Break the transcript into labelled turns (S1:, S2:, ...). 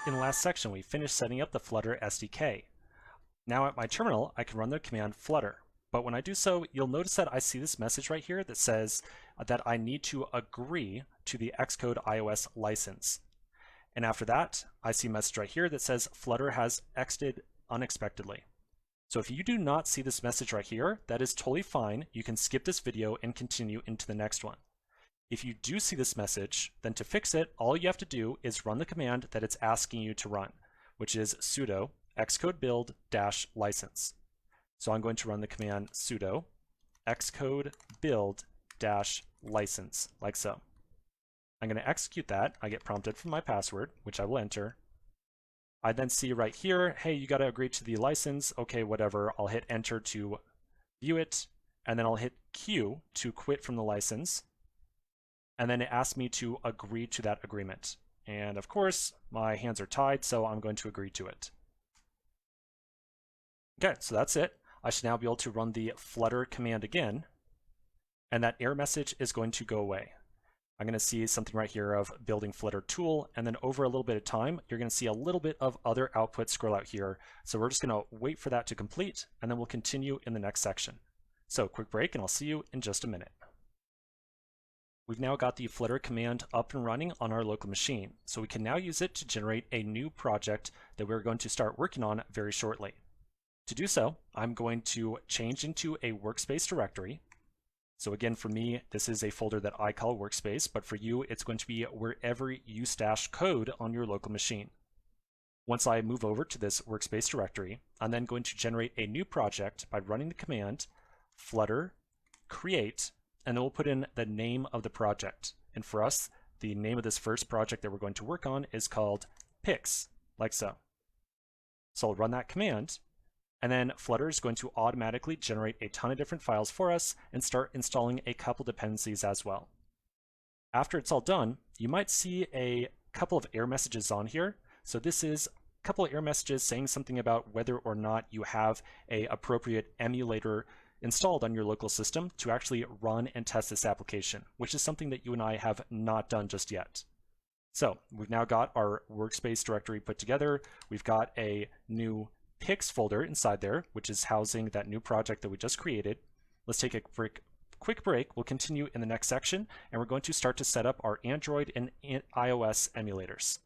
S1: In the last section, we finished setting up the Flutter SDK. Now at my terminal, I can run the command Flutter. But when I do so, you'll notice that I see this message right here that says that I need to agree to the Xcode iOS license. And after that, I see a message right here that says Flutter has exited unexpectedly. So if you do not see this message right here, that is totally fine. You can skip this video and continue into the next one. If you do see this message, then to fix it, all you have to do is run the command that it's asking you to run, which is sudo xcode build -license. So I'm going to run the command sudo xcode build -license, like so. I'm going to execute that. I get prompted for my password, which I will enter. I then see right here, hey, you got to agree to the license. Okay, whatever. I'll hit enter to view it, and then I'll hit Q to quit from the license. And then it asks me to agree to that agreement. And of course, my hands are tied, so I'm going to agree to it. Okay, so that's it. I should now be able to run the Flutter command again, and that error message is going to go away. I'm going to see something right here of building Flutter tool, and then over a little bit of time, you're going to see a little bit of other output scroll out here. So we're just going to wait for that to complete, and then we'll continue in the next section. So quick break, and I'll see you in just a minute. We've now got the Flutter command up and running on our local machine, so we can now use it to generate a new project that we're going to start working on very shortly. To do so, I'm going to change into a workspace directory. So again, for me, this is a folder that I call workspace, but for you, it's going to be wherever you stash code on your local machine. Once I move over to this workspace directory, I'm then going to generate a new project by running the command flutter create, and then we'll put in the name of the project. And for us, the name of this first project that we're going to work on is called Pix, like so. So I'll run that command, and then Flutter is going to automatically generate a ton of different files for us and start installing a couple dependencies as well. After it's all done, you might see a couple of error messages on here. So this is a couple of error messages saying something about whether or not you have an appropriate emulator installed on your local system to actually run and test this application, which is something that you and I have not done just yet. So we've now got our workspace directory put together. We've got a new Pix folder inside there, which is housing that new project that we just created. Let's take a quick break. We'll continue in the next section, and we're going to start to set up our Android and iOS emulators.